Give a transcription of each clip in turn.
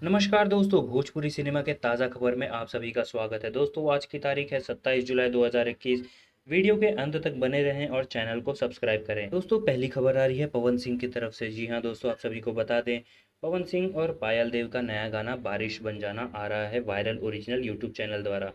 नमस्कार दोस्तों, भोजपुरी सिनेमा के ताज़ा खबर में आप सभी का स्वागत है। दोस्तों, आज की तारीख है 27 जुलाई 2021। वीडियो के अंत तक बने रहें और चैनल को सब्सक्राइब करें। दोस्तों, पहली खबर आ रही है पवन सिंह की तरफ से। जी हाँ दोस्तों, आप सभी को बता दें, पवन सिंह और पायल देव का नया गाना बारिश बन जाना आ रहा है वायरल ओरिजिनल यूट्यूब चैनल द्वारा।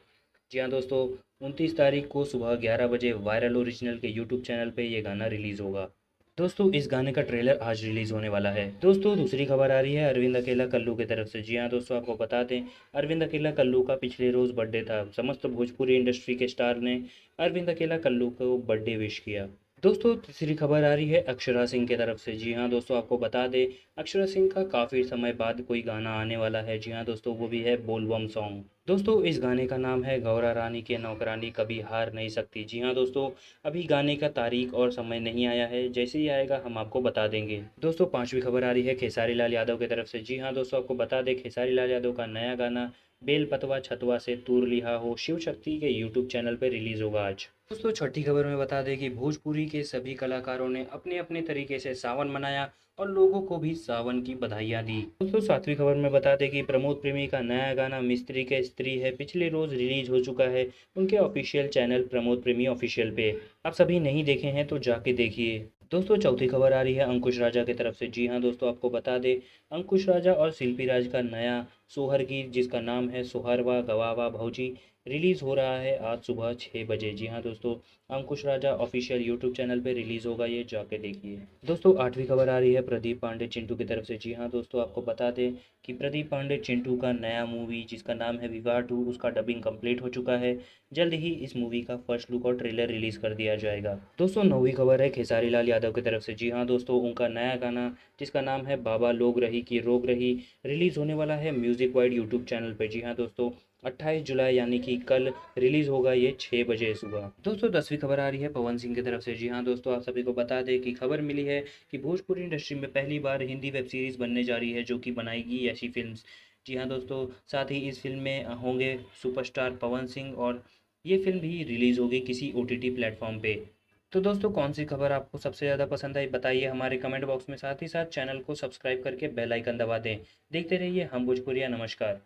जी हाँ दोस्तों, 29 तारीख को सुबह 11 बजे वायरल ओरिजिनल के यूट्यूब चैनल पे ये गाना रिलीज़ होगा। दोस्तों, इस गाने का ट्रेलर आज रिलीज़ होने वाला है। दोस्तों, दूसरी खबर आ रही है अरविंद अकेला कल्लू की तरफ से। जी हाँ दोस्तों, आपको बता दें, अरविंद अकेला कल्लू का पिछले रोज़ बर्थडे था। समस्त भोजपुरी इंडस्ट्री के स्टार ने अरविंद अकेला कल्लू को बर्थडे विश किया। दोस्तों, तीसरी खबर आ रही है अक्षरा सिंह की तरफ से। जी हाँ दोस्तों, आपको बता दें, अक्षरा सिंह का काफ़ी समय बाद कोई गाना आने वाला है। जी हाँ दोस्तों, वो भी है बोलबम सॉन्ग। दोस्तों, इस गाने का नाम है गौरा रानी के नौकरानी कभी हार नहीं सकती। जी हाँ दोस्तों, अभी गाने का तारीख और समय नहीं आया है। जैसे ही आएगा हम आपको बता देंगे। दोस्तों, पांचवी खबर आ रही है खेसारी लाल यादव की तरफ से। जी हाँ दोस्तों, आपको बता दें, खेसारी लाल यादव का नया गाना बेल पतवा छतवा से तूर लिहा हो शिव शक्ति के यूट्यूब चैनल पर रिलीज़ होगा आज। दोस्तों, छठी खबर में बता दें कि भोजपुरी के सभी कलाकारों ने अपने अपने तरीके से सावन मनाया और लोगों को भी सावन की बधाइयाँ दी। दोस्तों, सातवीं खबर में बता दें कि प्रमोद प्रेमी का नया गाना मिस्त्री के स्त्री है पिछले रोज़ रिलीज हो चुका है उनके ऑफिशियल चैनल प्रमोद प्रेमी ऑफिशियल पे। आप सभी नहीं देखे हैं तो जाके देखिए। दोस्तों, चौथी खबर आ रही है अंकुश राजा की तरफ से। जी हाँ दोस्तों, आपको बता दें, अंकुश राजा और शिल्पी राज का नया सोहर गीत जिसका नाम है सोहरवा गवावा भौजी रिलीज़ हो रहा है आज सुबह 6 बजे। जी हाँ दोस्तों, अंकुश राजा ऑफिशियल यूट्यूब चैनल पे रिलीज़ होगा, ये जाके देखिए। दोस्तों, आठवीं खबर आ रही है प्रदीप पांडे चिंटू की तरफ से। जी हाँ दोस्तों, आपको बता दें कि प्रदीप पांडे चिंटू का नया मूवी जिसका नाम है विवाह 2 उसका डबिंग कंप्लीट हो चुका है। जल्द ही इस मूवी का फर्स्ट लुक और ट्रेलर रिलीज़ कर दिया जाएगा। दोस्तों, नौवीं खबर है खेसारी लाल यादव की तरफ से। जी हाँ दोस्तों, उनका नया गाना जिसका नाम है बाबा लोग रही की रोग रही रिलीज़ होने वाला है म्यूज़िक वाइड यूट्यूब चैनल पर। जी हाँ दोस्तों, 28 जुलाई यानी कि कल रिलीज़ होगा ये 6 बजे सुबह। दोस्तों, 10वीं खबर आ रही है पवन सिंह की तरफ से। जी हाँ दोस्तों, आप सभी को बता दें कि खबर मिली है कि भोजपुरी इंडस्ट्री में पहली बार हिंदी वेब सीरीज़ बनने जा रही है जो कि बनाएगी ऐसी फिल्म्स। जी हाँ दोस्तों, साथ ही इस फिल्म में होंगे सुपरस्टार पवन सिंह और ये फिल्म भी रिलीज़ होगी किसी ओटीटी प्लेटफॉर्म पे। तो दोस्तों, कौन सी खबर आपको सबसे ज़्यादा पसंद आई बताइए हमारे कमेंट बॉक्स में। साथ ही साथ चैनल को सब्सक्राइब करके बेल आइकन दबा दें। देखते रहिए हम भोजपुरिया। नमस्कार।